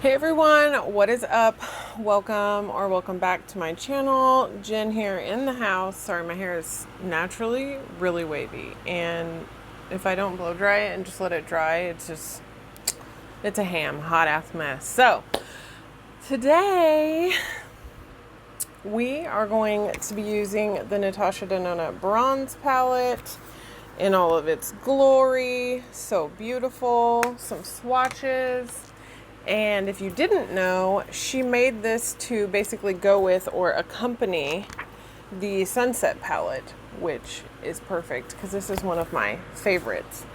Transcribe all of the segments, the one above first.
Hey everyone, what is up? Welcome back to my channel. Jen here in the house. Sorry, my hair is naturally really wavy, and if I don't blow dry it and just let it dry, it's a hot ass mess. So today we are going to be using the Natasha-Denona bronze palette in all of its glory. So beautiful. Some swatches. And if you didn't know, she made this to basically go with or accompany the Sunset palette, which is perfect because this is one of my favorites.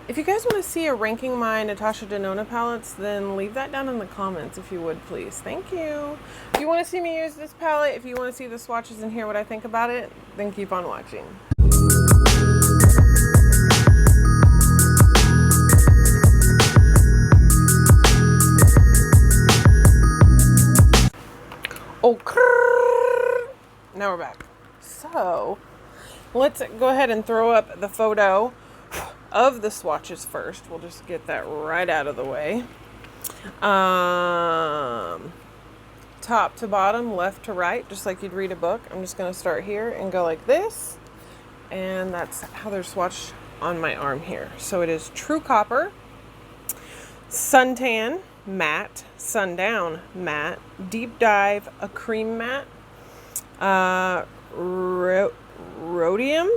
If you guys want to see a ranking my Natasha-Denona palettes, then leave that down in the comments if you would, please. Thank you. If you want to see me use this palette, if you want to see the swatches and hear what I think about it, then keep on watching. Oh, now we're back. So let's go ahead and throw up the photo of the swatches first. We'll just get that right out of the way. Top to bottom, left to right, just like you'd read a book. I'm just going to start here and go like this. And that's how they're swatched on my arm here. So it is True Copper, Suntan, Matte, Sundown, Matte, Deep Dive, a Cream Matte, Rhodium,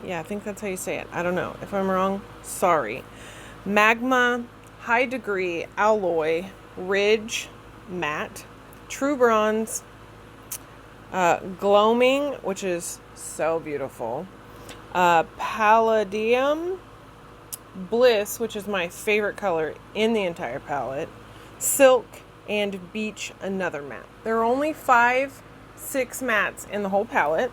yeah, I think that's how you say it. I don't know. If I'm wrong, sorry. Magma, High Degree, Alloy, Ridge, Matte, True Bronze, Gloaming, which is so beautiful, Palladium, Bliss, which is my favorite color in the entire palette, Silk, and Beach, another matte. There are only 5-6 mattes in the whole palette.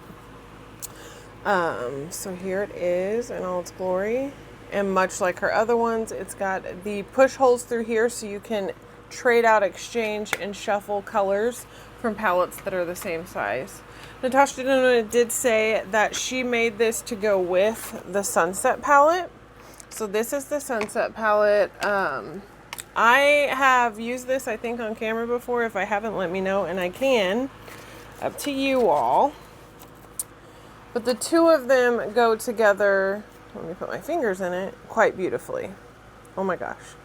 So here it is in all its glory. And much like her other ones, it's got the push holes through here so you can trade out, exchange, and shuffle colors from palettes that are the same size. Natasha Denona did say that she made this to go with the Sunset palette. So this is the Sunset palette. I have used this, I think, on camera before. If I haven't, let me know, and I can. Up to you all. But the two of them go together, let me put my fingers in it, quite beautifully. Oh my gosh.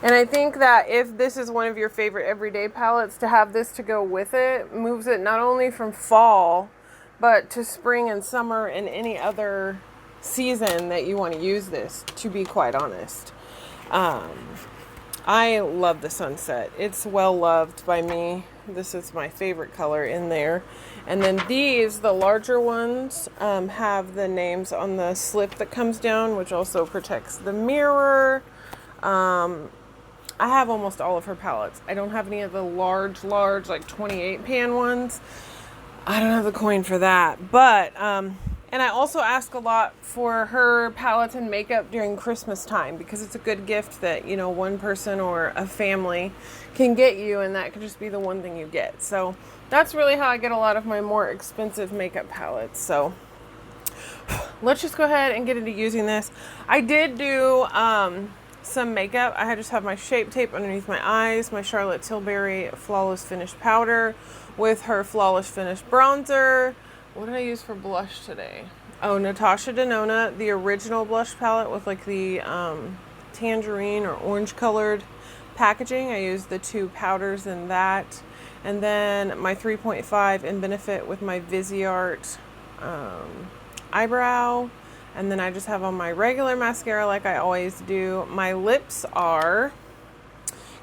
And I think that if this is one of your favorite everyday palettes, to have this to go with it moves it not only from fall, but to spring and summer and any other season that you want to use this, to be quite honest. I love the Sunset. It's well loved by me. This is my favorite color in there. And then these, the larger ones, have the names on the slip that comes down, which also protects the mirror. I have almost all of her palettes. I don't have any of the large, like 28 pan ones. I don't have the coin for that. But, and I also ask a lot for her palettes and makeup during Christmas time because it's a good gift that, you know, one person or a family can get you, and that could just be the one thing you get. So that's really how I get a lot of my more expensive makeup palettes. So let's just go ahead and get into using this. I did do some makeup. I just have my Shape Tape underneath my eyes, my Charlotte Tilbury Flawless Finish powder with her Flawless Finish bronzer. What did I use for blush today? Oh, Natasha Denona, the original blush palette with like the tangerine or orange colored packaging. I used the 2 powders in that. And then my 3.5 in Benefit with my Viseart eyebrow. And then I just have on my regular mascara like I always do. My lips are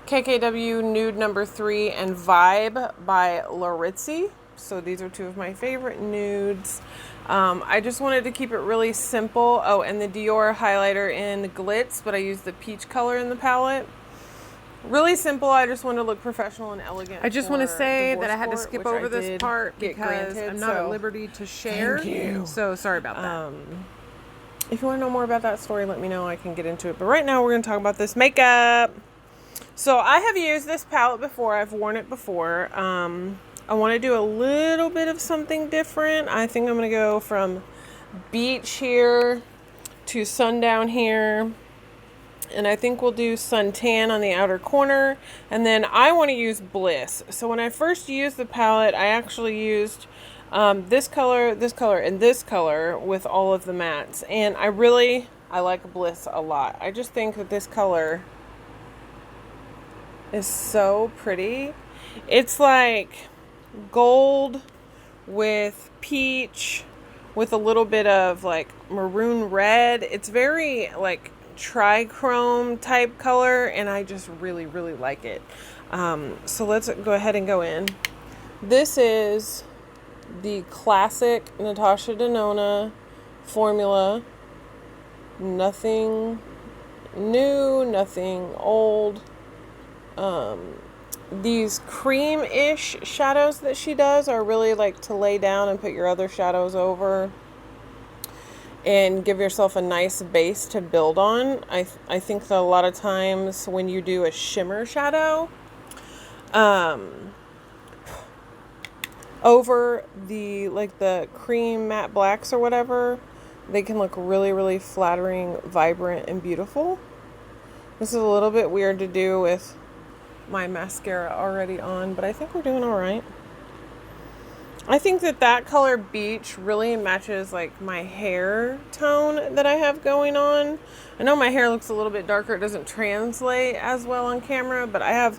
KKW Nude No. 3 and Vibe by Laritzi. So these are 2 of my favorite nudes. I just wanted to keep it really simple. Oh, and the Dior highlighter in Glitz, but I used the peach color in the palette. Really simple. I just wanted to look professional and elegant. I just want to say that I had to skip over this part because I'm not at liberty to share. Thank you. So sorry about that. If you want to know more about that story, let me know. I can get into it. But right now we're going to talk about this makeup. So I have used this palette before. I've worn it before. I want to do a little bit of something different. I think I'm going to go from beach here to sundown here And I think we'll do Suntan on the outer corner. And then I want to use Bliss. So when I first used the palette, I actually used this color, and this color with all of the mattes. And I like Bliss a lot. I just think that this color is so pretty. It's like gold with peach with a little bit of like maroon red. It's very like trichrome type color, and I just really like it. So let's go ahead and go in. This is the classic Natasha Denona formula. Nothing new, nothing old. These cream-ish shadows that she does are really like to lay down and put your other shadows over and give yourself a nice base to build on. I think that a lot of times when you do a shimmer shadow over the cream matte blacks or whatever, they can look really flattering, vibrant, and beautiful. This is a little bit weird to do with my mascara already on, but I think we're doing all right. I think that color Beach really matches like my hair tone that I have going on. I know my hair looks a little bit darker. It doesn't translate as well on camera, but I have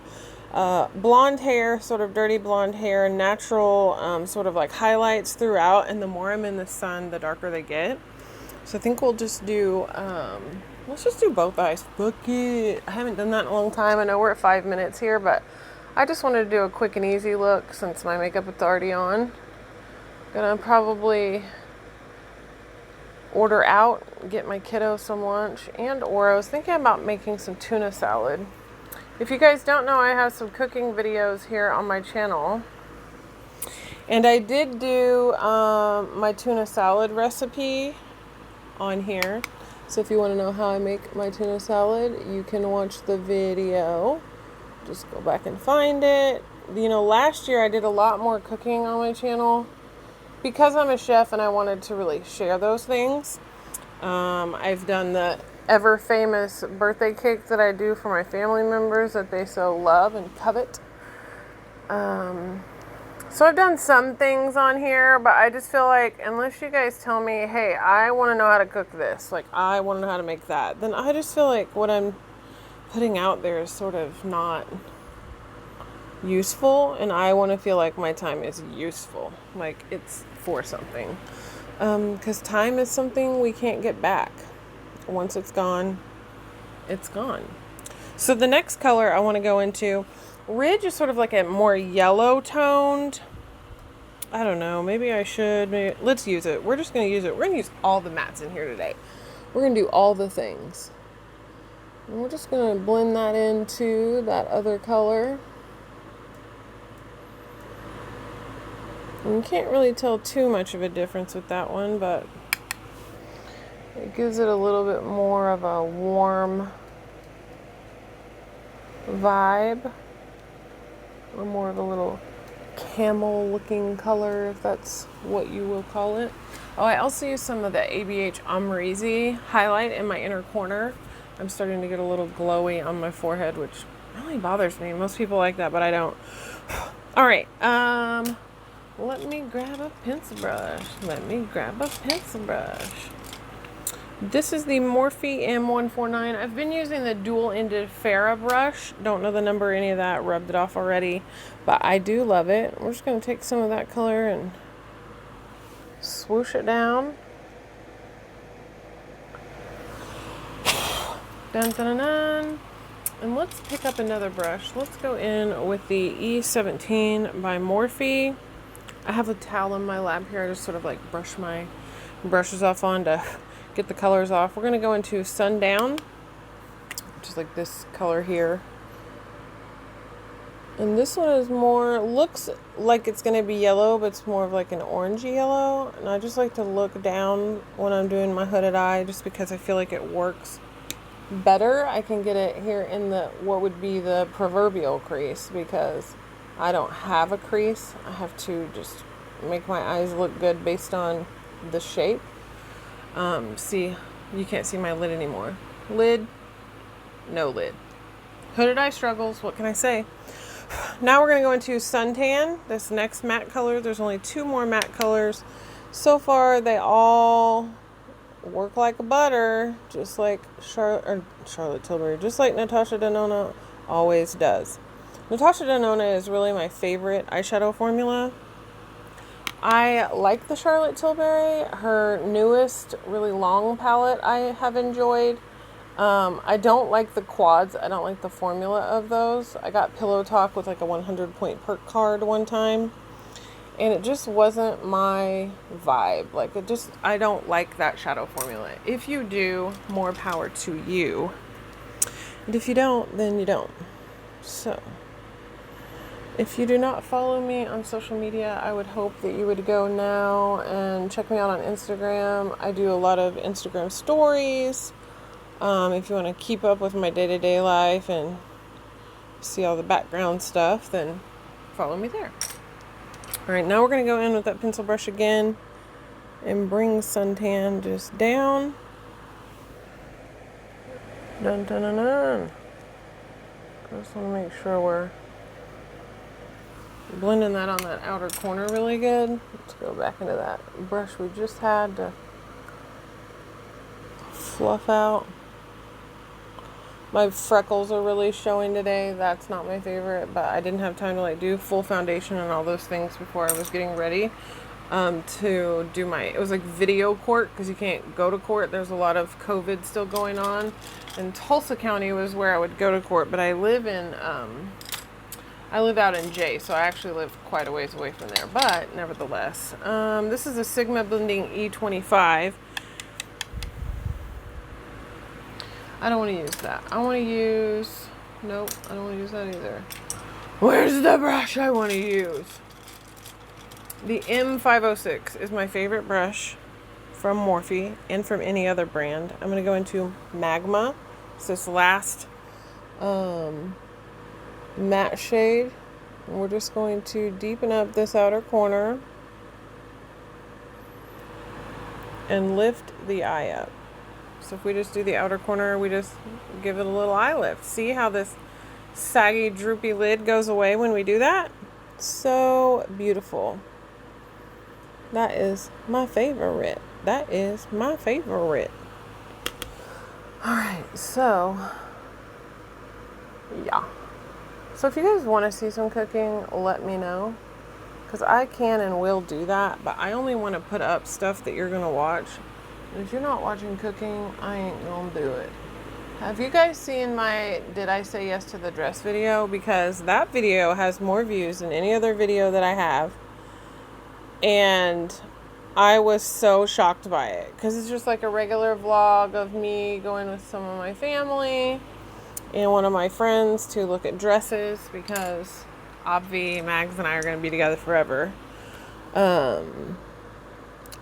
blonde hair, sort of dirty blonde hair, natural sort of like highlights throughout, and the more I'm in the sun, the darker they get. So I think we'll just do let's just do both eyes. Fuck it. I haven't done that in a long time. I know we're at 5 minutes here, but I just wanted to do a quick and easy look since my makeup is already on. Gonna probably order out, get my kiddo some lunch, or I was thinking about making some tuna salad. If you guys don't know, I have some cooking videos here on my channel. And I did do my tuna salad recipe on here. So if you want to know how I make my tuna salad, you can watch the video. Just go back and find it. You know, last year I did a lot more cooking on my channel because I'm a chef and I wanted to really share those things. I've done the ever famous birthday cake that I do for my family members that they so love and covet. So I've done some things on here, but I just feel like unless you guys tell me, hey, I want to know how to cook this, like I want to know how to make that, then I just feel like what I'm putting out there is sort of not useful, and I want to feel like my time is useful, like it's for something. Because time is something we can't get back. Once it's gone, it's gone. So the next color I want to go into, Ridge is sort of like a more yellow toned. I don't know. Maybe I should. Let's use it. We're just going to use it. We're going to use all the mattes in here today. We're going to do all the things. And we're just going to blend that into that other color. And you can't really tell too much of a difference with that one, but it gives it a little bit more of a warm vibe. Or more of a little camel looking color, if that's what you will call it. Oh, I also use some of the ABH Amrezy highlight in my inner corner. I'm starting to get a little glowy on my forehead, which really bothers me. Most people like that, but I don't. All right, let me grab a pencil brush. This is the Morphe M149. I've been using the dual-ended Farrah brush. Don't know the number, any of that. Rubbed it off already. But I do love it. We're just going to take some of that color and swoosh it down. Dun, dun, dun, dun. And let's pick up another brush. Let's go in with the E17 by Morphe. I have a towel in my lap here. I just sort of like brush my brushes off on to get the colors off. We're going to go into Sundown, which is like this color here. And this one is more, looks like it's going to be yellow, but it's more of like an orangey yellow. And I just like to look down when I'm doing my hooded eye, just because I feel like it works better. I can get it here in the, what would be the proverbial crease, because I don't have a crease. I have to just make my eyes look good based on the shape. See, you can't see my lid anymore. Lid, no lid. Hooded eye struggles, what can I say? Now we're going to go into suntan, this next matte color. There's only 2 more matte colors. So far, they all work like butter, just like Charlotte Tilbury, just like Natasha Denona always does. Natasha Denona is really my favorite eyeshadow formula. I like the Charlotte Tilbury. Her newest, really long palette I have enjoyed. I don't like the quads. I don't like the formula of those. I got Pillow Talk with like a 100-point perk card one time, and it just wasn't my vibe. Like, I don't like that shadow formula. If you do, more power to you. And if you don't, then you don't. So, if you do not follow me on social media, I would hope that you would go now and check me out on Instagram. I do a lot of Instagram stories. If you want to keep up with my day-to-day life and see all the background stuff, then follow me there. Alright, now we're going to go in with that pencil brush again and bring suntan just down. Dun dun dun dun. Just want to make sure we're blending that on that outer corner really good. Let's go back into that brush we just had to fluff out. My freckles are really showing today. That's not my favorite, but I didn't have time to like do full foundation and all those things before I was getting ready to do my, it was like video court, because you can't go to court. There's a lot of COVID still going on, and Tulsa County was where I would go to court, but I live out in Jay, so I actually live quite a ways away from there, but nevertheless. This is a Sigma Blending E25. I don't want to use that. I want to use, nope, I don't want to use that either. Where's the brush I want to use? The M506 is my favorite brush from Morphe and from any other brand. I'm going to go into Magma. It's this last matte shade. And we're just going to deepen up this outer corner and lift the eye up. So if we just do the outer corner, we just give it a little eye lift. See how this saggy, droopy lid goes away when we do that? So beautiful. That is my favorite. That is my favorite. Alright, so yeah. So if you guys want to see some cooking, let me know. Because I can and will do that, but I only want to put up stuff that you're going to watch. And if you're not watching cooking, I ain't going to do it. Have you guys seen my Did I Say Yes to the Dress video? Because that video has more views than any other video that I have. And I was so shocked by it. Because it's just like a regular vlog of me going with some of my family and one of my friends to look at dresses. Because Obvi, Mags, and I are going to be together forever.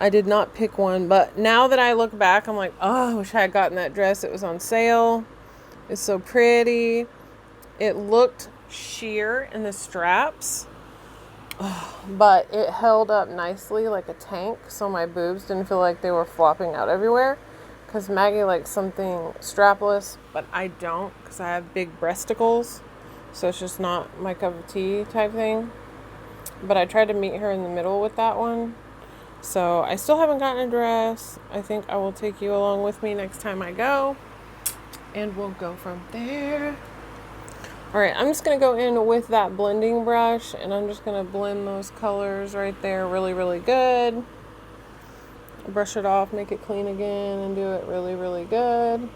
I did not pick one, but now that I look back, I'm like, oh, I wish I had gotten that dress. It was on sale. It's so pretty. It looked sheer in the straps, but it held up nicely like a tank, so my boobs didn't feel like they were flopping out everywhere, because Maggie likes something strapless, but I don't, because I have big breasticles, so it's just not my cup of tea type thing. But I tried to meet her in the middle with that one. So I still haven't gotten a dress. I think I will take you along with me next time I go, and we'll go from there. Alright, I'm just going to go in with that blending brush, and I'm just going to blend those colors right there really, really good. Brush it off, make it clean again, and do it really, really good.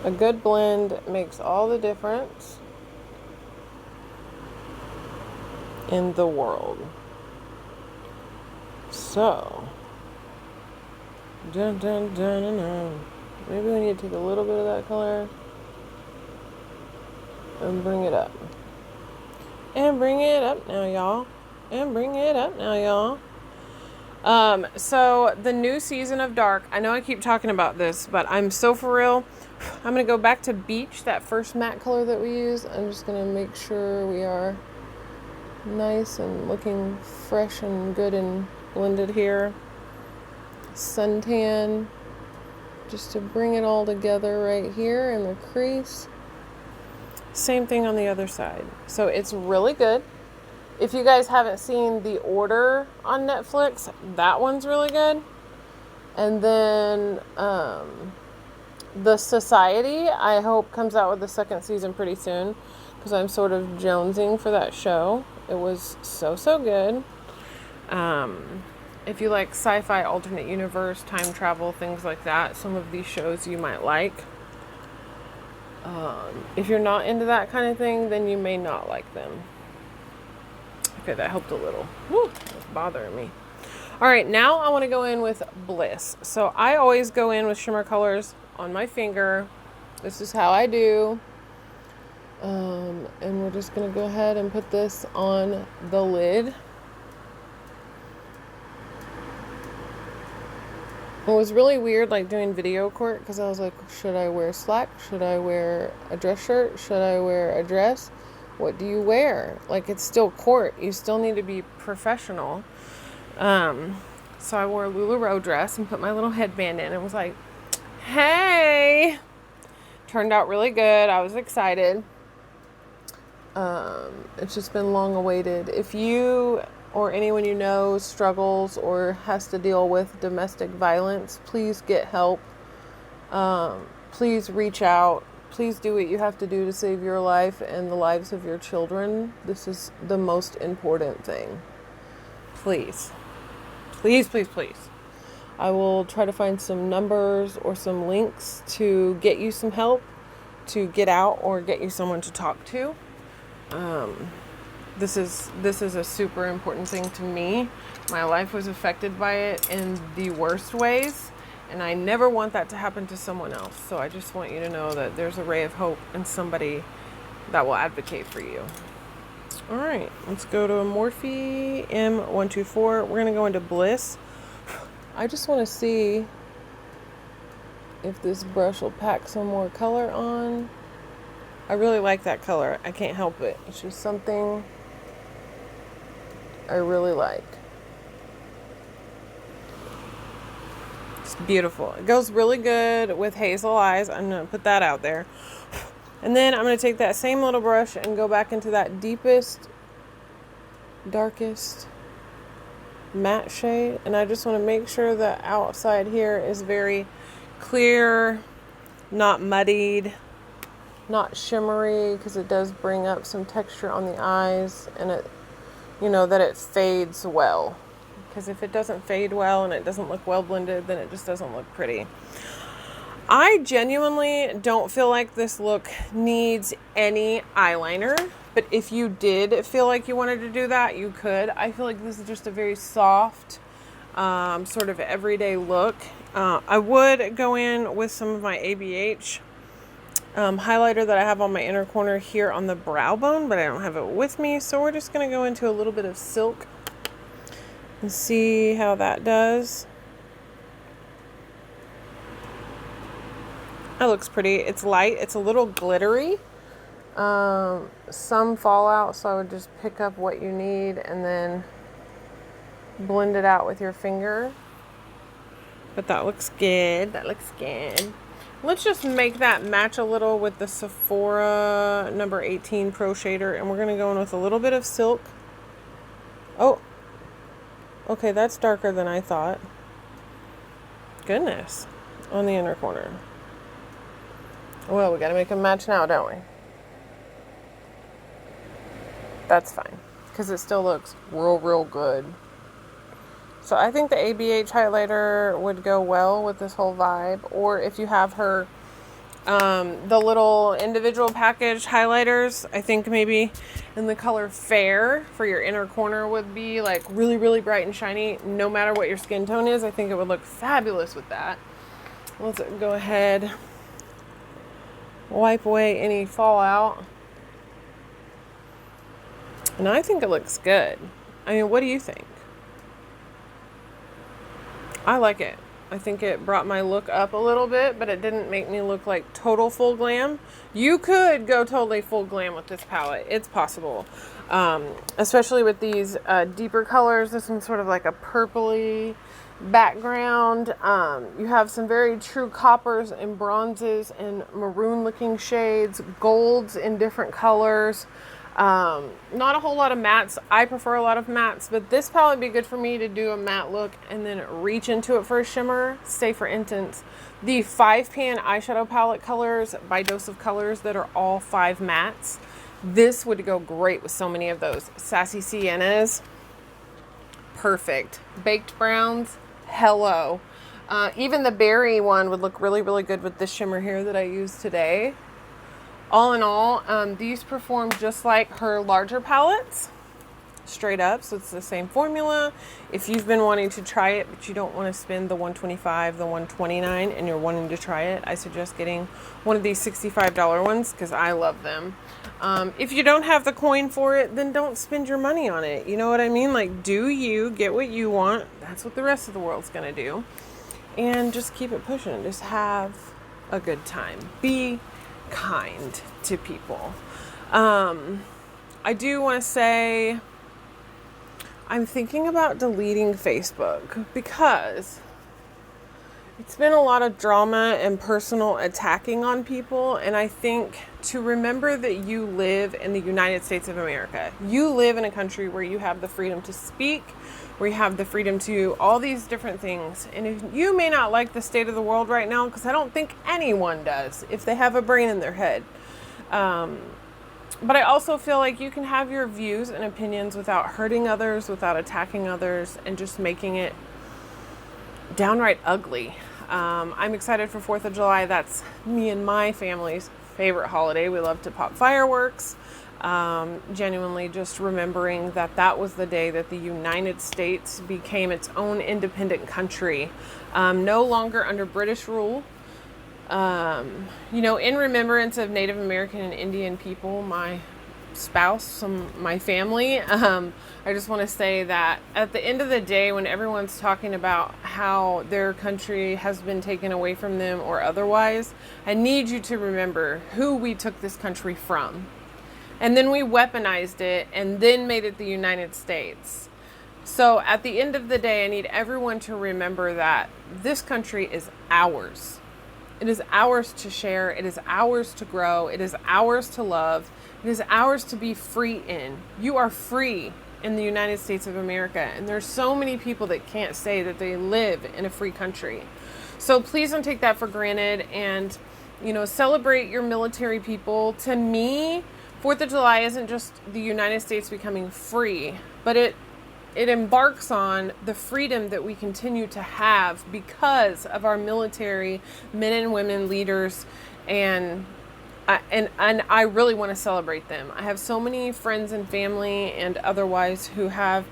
A good blend makes all the difference in the world. So, dun, dun, dun, dun, dun. Maybe we need to take a little bit of that color and bring it up. And bring it up now, y'all. And bring it up now, y'all. So the new season of dark, I know I keep talking about this, but I'm so for real. I'm going to go back to Beach, that first matte color that we used. I'm just going to make sure we are nice and looking fresh and good and blended here. Suntan. just to bring it all together right here in the crease. Same thing on the other side. So it's really good. If you guys haven't seen The Order on Netflix, that one's really good. And then The Society, I hope comes out with the second season pretty soon, because I'm sort of jonesing for that show. It was so good. If you like sci-fi, alternate universe, time travel, things like that, some of these shows you might like. If you're not into that kind of thing, then you may not like them. Okay, that helped a little. Woo, it's bothering me. All right, now I want to go in with Bliss. So I always go in with shimmer colors on my finger. This is how I do. And we're just going to go ahead and put this on the lid. It was really weird, like, doing video court, because I was like, should I wear slack? Should I wear a dress shirt? Should I wear a dress? What do you wear? Like, it's still court. You still need to be professional. So I wore a LuLaRoe dress and put my little headband in and was like, hey! Turned out really good. I was excited. It's just been long awaited. If you or anyone you know struggles or has to deal with domestic violence, please get help. Please reach out. Please do what you have to do to save your life and the lives of your children. This is the most important thing. Please. Please, please, please. I will try to find some numbers or some links to get you some help, to get out or get you someone to talk to. This is a super important thing to me. My life was affected by it in the worst ways, and I never want that to happen to someone else. So I just want you to know that there's a ray of hope and somebody that will advocate for you. All right, let's go to a Morphe M124. We're going to go into Bliss. I just want to see if this brush will pack some more color on. I really like that color. I can't help it. It's just something I really like. It's beautiful. It goes really good with hazel eyes. I'm going to put that out there. And then I'm going to take that same little brush and go back into that deepest, darkest matte shade. And I just want to make sure the outside here is very clear, not muddied, not shimmery, because it does bring up some texture on the eyes, and it, you know, that it fades well. Because if it doesn't fade well and it doesn't look well blended, then it just doesn't look pretty. I genuinely don't feel like this look needs any eyeliner, but if you did feel like you wanted to do that, you could. I feel like this is just a very soft, sort of everyday look. I would go in with some of my ABH highlighter that I have on my inner corner here on the brow bone, but I don't have it with me, so we're just going to go into a little bit of Silk and see how that does. That looks pretty. It's light. It's a little glittery. Some fallout, so I would just pick up what you need and then blend it out with your finger. But that looks good. That looks good. Let's just make that match a little with the Sephora number 18 Pro Shader, and we're going to go in with a little bit of Silk. Oh, okay, that's darker than I thought. Goodness. On the inner corner. Well, we got to make them match now, don't we? That's fine, because it still looks real good. So I think the ABH highlighter would go well with this whole vibe. Or if you have her, the little individual package highlighters, I think maybe in the color Fair for your inner corner would be like really bright and shiny. No matter what your skin tone is, I think it would look fabulous with that. Let's go ahead, wipe away any fallout. And I think it looks good. I mean, what do you think? I like it. I think it brought my look up a little bit, but it didn't make me look like total full glam. You could go totally full glam with this palette. It's possible. Especially with these deeper colors. This one's sort of like a purpley, background. You have some very true coppers and bronzes and maroon looking shades, golds in different colors. Not a whole lot of mattes. I prefer a lot of mattes, but this palette would be good for me to do a matte look and then reach into it for a shimmer. Say for instance, the 5-pan eyeshadow palette colors by Dose of Colors that are all 5 mattes. This would go great with so many of those. Sassy Siennas, perfect. Baked Browns, hello. Even the berry one would look really, really good with this shimmer here that I used today. All in all, these perform just like her larger palettes, straight up. So it's the same formula. If you've been wanting to try it, but you don't want to spend the $125, the $129, and you're wanting to try it, I suggest getting one of these $65 ones because I love them. If you don't have the coin for it, then don't spend your money on it. You know what I mean? Like, do you get what you want? That's what the rest of the world's going to do. And just keep it pushing. Just have a good time. Be kind to people. I do want to say I'm thinking about deleting Facebook because it's been a lot of drama and personal attacking on people, and I think to remember that you live in the United States of America. You live in a country where you have the freedom to speak, where you have the freedom to all these different things. And if you may not like the state of the world right now, because I don't think anyone does if they have a brain in their head. But I also feel like you can have your views and opinions without hurting others, without attacking others, and just making it downright ugly. I'm excited for 4th of July. That's me and my family's favorite holiday. We love to pop fireworks. Genuinely just remembering that that was the day that the United States became its own independent country, no longer under British rule. In remembrance of Native American and Indian people, my spouse, my family, I just want to say that at the end of the day, when everyone's talking about how their country has been taken away from them or otherwise, I need you to remember who we took this country from. And then we weaponized it and then made it the United States. So at the end of the day, I need everyone to remember that this country is ours. It is ours to share. It is ours to grow. It is ours to love. It is ours to be free in. You are free in the United States of America. And there's so many people that can't say that they live in a free country. So please don't take that for granted, and, celebrate your military people. To me, 4th of July isn't just the United States becoming free, but it embarks on the freedom that we continue to have because of our military men and women leaders, and I really want to celebrate them. I have so many friends and family and otherwise who have,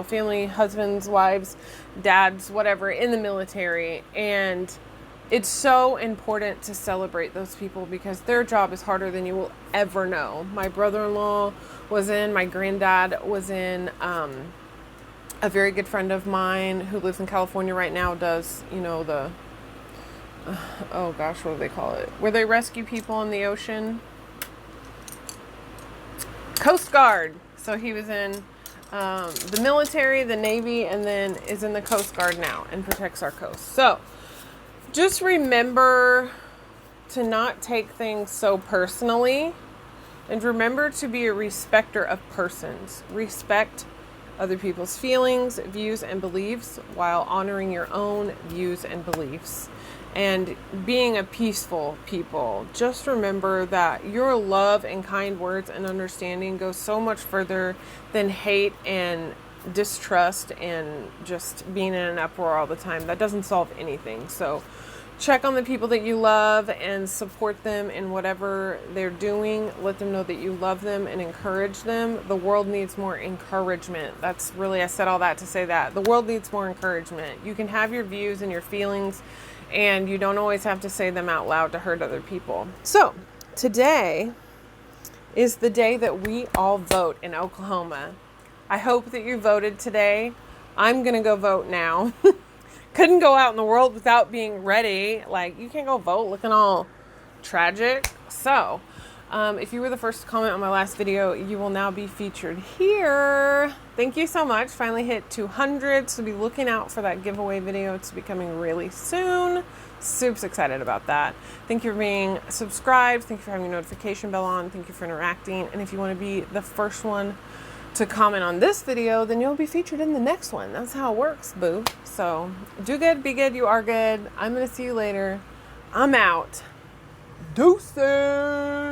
family, husbands, wives, dads, whatever, in the military, and it's so important to celebrate those people because their job is harder than you will ever know. My brother-in-law was in, my granddad was in, a very good friend of mine who lives in California right now does, oh gosh, what do they call it? Where they rescue people in the ocean? Coast Guard. So he was in the military, the Navy, and then is in the Coast Guard now and protects our coast. So just remember to not take things so personally, and remember to be a respecter of persons. Respect other people's feelings, views, and beliefs while honoring your own views and beliefs. And being a peaceful people. Just remember that your love and kind words and understanding go so much further than hate and distrust and just being in an uproar all the time. That doesn't solve anything. So check on the people that you love and support them in whatever they're doing. Let them know that you love them and encourage them. The world needs more encouragement. That's really, I said all that to say that. The world needs more encouragement. You can have your views and your feelings, and you don't always have to say them out loud to hurt other people. So today is the day that we all vote in Oklahoma. I hope that you voted today. I'm going to go vote now. Couldn't go out in the world without being ready. Like, you can't go vote looking all tragic. So, If you were the first to comment on my last video, you will now be featured here. Thank you so much. Finally hit 200, so be looking out for that giveaway video. It's be coming really soon. Super excited about that. Thank you for being subscribed. Thank you for having your notification bell on. Thank you for interacting. And if you want to be the first one to comment on this video, then you'll be featured in the next one. That's how it works, boo. So do good, be good, you are good. I'm going to see you later. I'm out. Deuces.